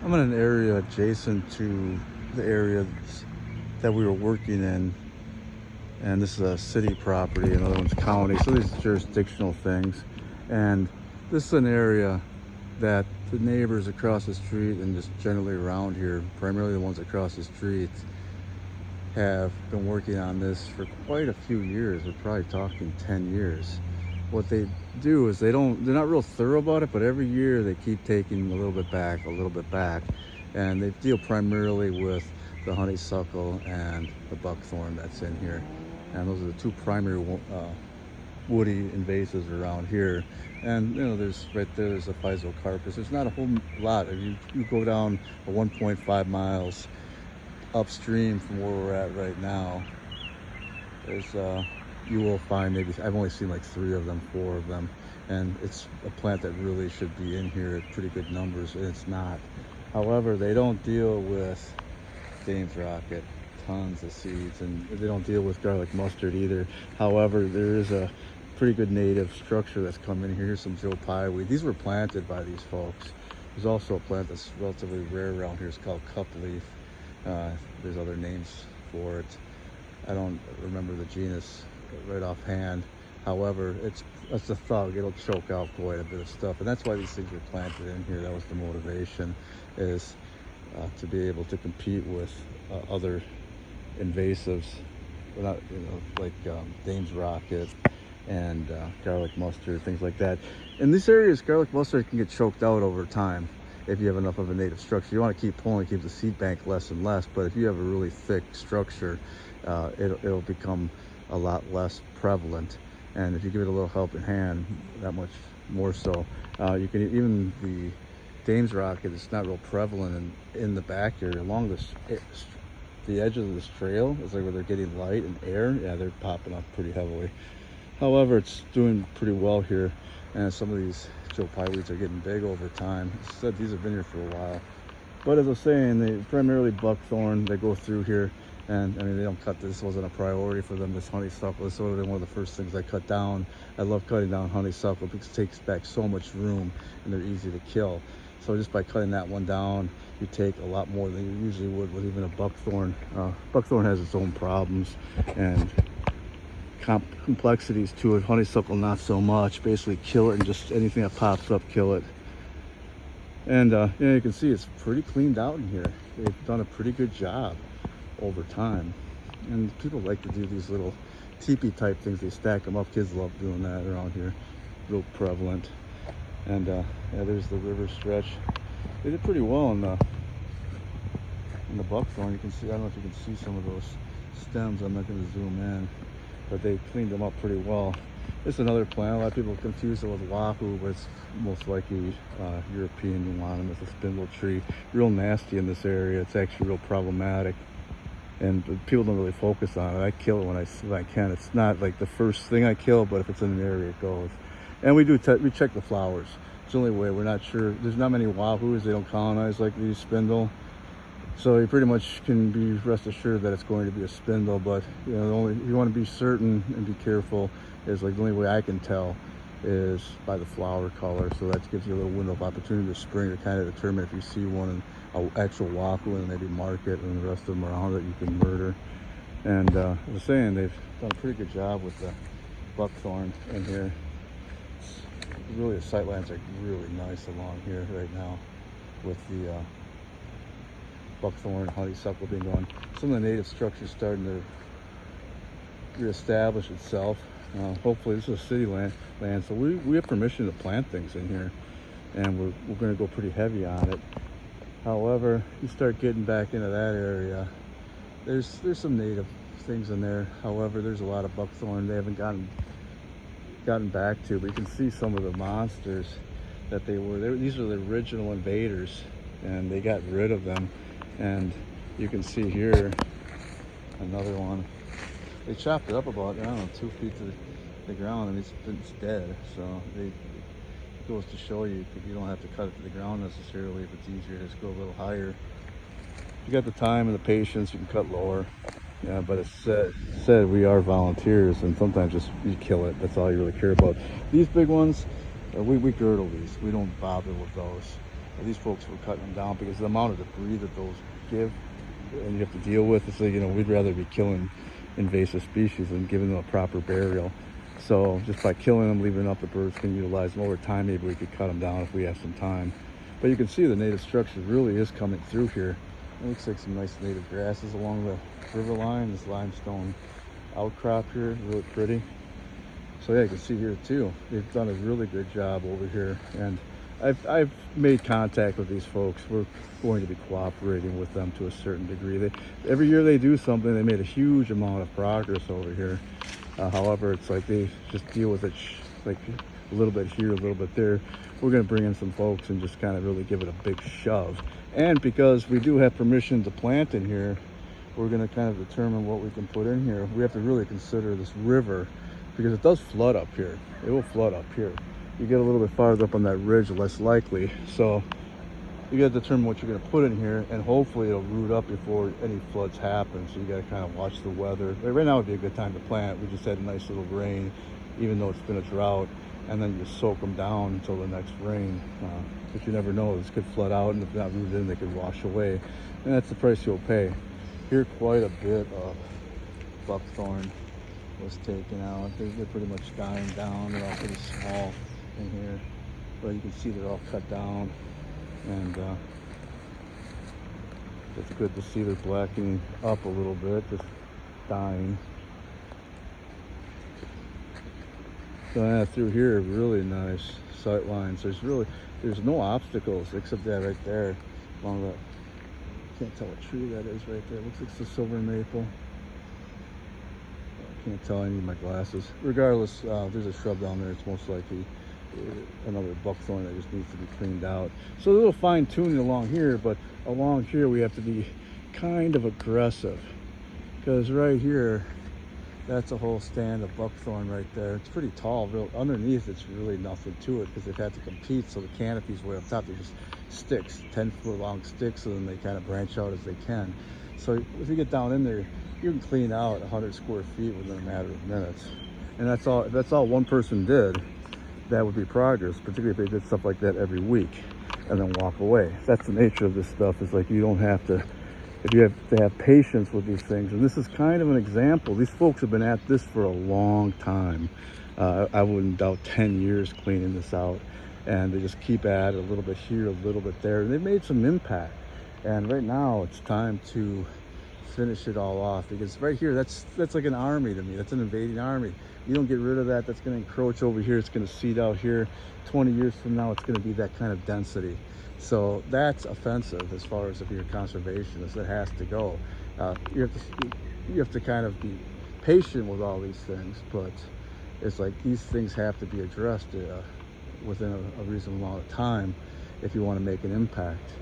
I'm in an area adjacent to the area that we were working in, and this is a city property, another one's county, so these are jurisdictional things. And this is an area that the neighbors across the street and just generally around here, primarily the ones across the street, have been working on this for quite a few years. We're probably talking 10 years. What they do is they're not real thorough about it, but every year they keep taking a little bit back, and they deal primarily with the honeysuckle and the buckthorn that's in here. And those are the two primary woody invasives around here. And there's right there's a physocarpus. There's not a whole lot. If you go down 1.5 miles upstream from where we're at right now, there's you will find maybe, I've only seen like 3 of them, 4 of them, and it's a plant that really should be in here at pretty good numbers, and it's not. However, they don't deal with Dame's Rocket, tons of seeds, and they don't deal with garlic mustard either. However, there is a pretty good native structure that's come in here. Here's some Joe Pye weed. These were planted by these folks. There's also a plant that's relatively rare around here. It's called cup leaf. There's other names for it. I don't remember the genus right offhand. However, it's a thug. It'll choke out quite a bit of stuff, and that's why these things were planted in here. That was the motivation, is to be able to compete with other invasives, not, like Dame's Rocket and garlic mustard, things like that. In these areas, garlic mustard can get choked out over time if you have enough of a native structure. You want to keep pulling, keep the seed bank less and less, but if you have a really thick structure, it'll become a lot less prevalent. And if you give it a little helping hand, that much more so. You can even, the Dame's Rocket, it's not real prevalent in the back area. Along the edge of this trail, it's like where they're getting light and air, yeah, they're popping up pretty heavily. However, it's doing pretty well here, and some of these Joe Pye weeds are getting big over time. As I said, these have been here for a while. But as I was saying, they primarily buckthorn, they go through here. And I mean, they don't cut this. Wasn't a priority for them. This honeysuckle is sort of one of the first things I cut down. I love cutting down honeysuckle because it takes back so much room and they're easy to kill. So just by cutting that one down, you take a lot more than you usually would with even a buckthorn. Buckthorn has its own problems and complexities to it. Honeysuckle, not so much. Basically kill it, and just anything that pops up, kill it. And you can see it's pretty cleaned out in here. They've done a pretty good job over time, and people like to do these little teepee type things. They stack them up. Kids love doing that around here, real prevalent. And yeah, there's the river stretch. They did pretty well in the buckthorn. You can see, I don't know if you can see some of those stems. I'm not going to zoom in, but they cleaned them up pretty well. It's another plant. A lot of people confuse it with wahoo, but it's most likely European euonymus, a spindle tree. Real nasty in this area. It's actually real problematic, and people don't really focus on it. I kill it when I can. It's not like the first thing I kill, but if it's in an area, it goes. And we check the flowers. It's the only way. We're not sure. There's not many wahoos. They don't colonize like these spindle. So you pretty much can be rest assured that it's going to be a spindle. But the only, if you want to be certain and be careful, is like the only way I can tell is by the flower color. So that gives you a little window of opportunity this spring to kind of determine if you see one, an actual wahoo, and maybe mark it, and the rest of them around that you can murder. And as I was saying, they've done a pretty good job with the buckthorn in here. Really, the sightlines are really nice along here right now with the buckthorn, honeysuckle being gone. Some of the native structures starting to reestablish itself. Hopefully, this is a city land, so we have permission to plant things in here, and we're going to go pretty heavy on it. However, you start getting back into that area, there's some native things in there. However, there's a lot of buckthorn they haven't gotten back to, but you can see some of the monsters that they were. These are the original invaders, and they got rid of them. And you can see here another one. They chopped it up about, I don't know, 2 feet to the ground, and it's dead. So it goes to show you don't have to cut it to the ground necessarily. If it's easier, just go a little higher. If you got the time and the patience, you can cut lower. Yeah, but it's said we are volunteers, and sometimes just you kill it. That's all you really care about. These big ones, we girdle these. We don't bother with those. these folks were cutting them down because the amount of debris that those give and you have to deal with. So, you know, we'd rather be killing invasive species than giving them a proper burial. So just by killing them, leaving up, the birds can utilize them. Over time, maybe we could cut them down if we have some time. But you can see the native structure really is coming through here. It looks like some nice native grasses along the river line. This limestone outcrop here is really pretty. So yeah, you can see here too, they've done a really good job over here. And I've made contact with these folks. We're going to be cooperating with them to a certain degree. Every year they do something. They made a huge amount of progress over here. However, it's like they just deal with it like a little bit here, a little bit there. We're going to bring in some folks and just kind of really give it a big shove. And because we do have permission to plant in here, we're going to kind of determine what we can put in here. We have to really consider this river because it does flood up here. It will flood up here. You get a little bit farther up on that ridge, less likely. So you got to determine what you're going to put in here, and hopefully it'll root up before any floods happen. So you got to kind of watch the weather. Right now would be a good time to plant. We just had a nice little rain, even though it's been a drought, and then you soak them down until the next rain. But you never know, this could flood out, and if not rooted in, they could wash away. And that's the price you'll pay. Here, quite a bit of buckthorn was taken out. They're pretty much dying down. They're all pretty small in here, but you can see they're all cut down, and it's good to see they're blackening up a little bit, just dying. So yeah, through here, really nice sight lines. There's no obstacles except that right there along the, can't tell what tree that is right there. It looks like it's a silver maple. I can't tell, I need my glasses. Regardless, there's a shrub down there. It's most likely another buckthorn that just needs to be cleaned out. So a little fine tuning along here, but along here we have to be kind of aggressive, because right here, that's a whole stand of buckthorn right there. It's pretty tall. Underneath, it's really nothing to it because they've had to compete. So the canopy's way up top. They're just sticks, 10-foot long sticks, and then they kind of branch out as they can. So if you get down in there, you can clean out 100 square feet within a matter of minutes. And that's all. If that's all one person did, that would be progress, particularly if they did stuff like that every week and then walk away. That's the nature of this stuff. Is like, you don't have to, if you have to have patience with these things. And this is kind of an example. These folks have been at this for a long time. I wouldn't doubt 10 years cleaning this out, and they just keep at it, a little bit here, a little bit there, and they've made some impact. And right now it's time to finish it all off, because right here, that's like an army to me. That's an invading army. You don't get rid of that, that's going to encroach over here. It's going to seed out here. 20 years from now, it's going to be that kind of density. So that's offensive as far as if you're a conservationist. It has to go. You have to kind of be patient with all these things, but it's like these things have to be addressed within a reasonable amount of time if you want to make an impact.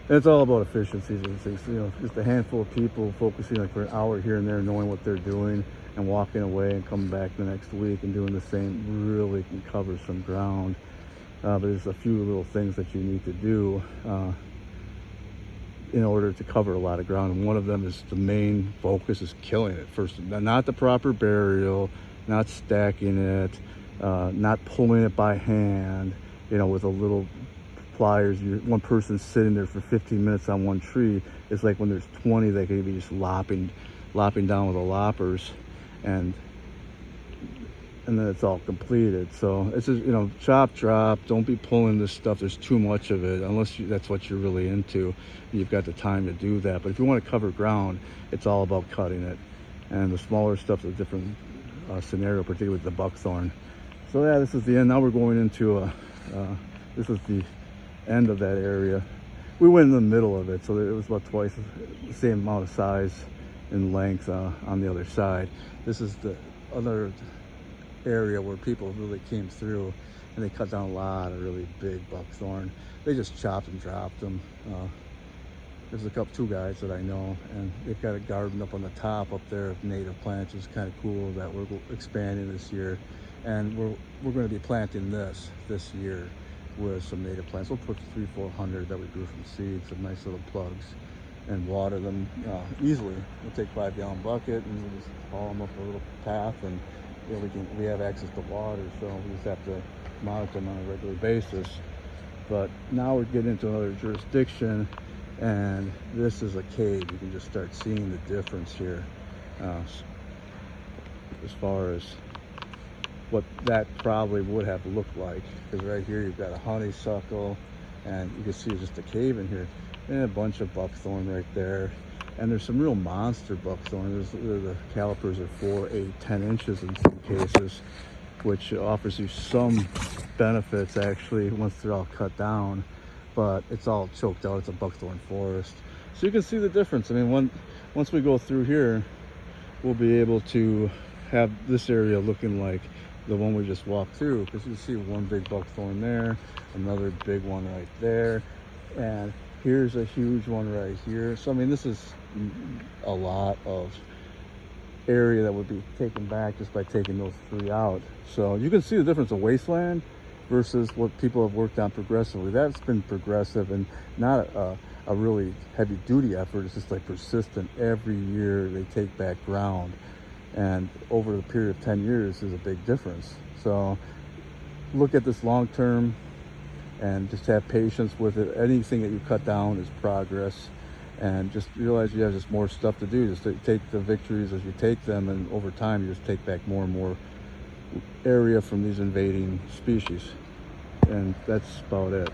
And it's all about efficiencies and things. You know, just a handful of people focusing like for an hour here and there, knowing what they're doing, and walking away and coming back the next week and doing the same really can cover some ground. But there's a few little things that you need to do in order to cover a lot of ground. And one of them is the main focus is killing it first. Not the proper burial, not stacking it, not pulling it by hand, you know, with a little pliers. One person sitting there for 15 minutes on one tree. It's like when there's 20, they could be just lopping down with the loppers, and then it's all completed. So it's just, you know, chop, drop. Don't be pulling this stuff. There's too much of it, unless that's what you're really into. You've got the time to do that. But if you want to cover ground, it's all about cutting it. And the smaller stuff's a different scenario, particularly with the buckthorn. So yeah, this is the end. Now we're going into this is the end of that area. We went in the middle of it, so it was about twice the same amount of size and length on the other side. This is the other area where people really came through, and they cut down a lot of really big buckthorn. They just chopped and dropped them. There's two guys that I know, and they've got a garden up on the top up there of native plants. It's kind of cool that we're expanding this year, and we're going to be planting this year with some native plants. We'll put 300-400 that we grew from seeds, some nice little plugs, and water them easily. We'll take a 5-gallon bucket and we'll just haul them up a little path, and you know, we have access to water, so we just have to monitor them on a regular basis. But now we're getting into another jurisdiction, and this is a cave. You can just start seeing the difference here, as far as what that probably would have looked like. Because right here you've got a honeysuckle, and you can see just a cave in here, and a bunch of buckthorn right there. And there's some real monster buckthorn. The calipers are 4, 8, 10 inches in some cases, which offers you some benefits actually once they're all cut down, but it's all choked out. It's a buckthorn forest. So you can see the difference. I mean, once we go through here, we'll be able to have this area looking like the one we just walked through, because you see one big buckthorn there, another big one right there, and here's a huge one right here. So I mean, this is a lot of area that would be taken back just by taking those 3 out. So you can see the difference of wasteland versus what people have worked on progressively. That's been progressive and not a really heavy duty effort. It's just like persistent. Every year they take back ground, and over the period of 10 years is a big difference. So look at this long term and just have patience with it. Anything that you cut down is progress, and just realize you have just more stuff to do. Just take the victories as you take them, and over time you just take back more and more area from these invading species. And that's about it.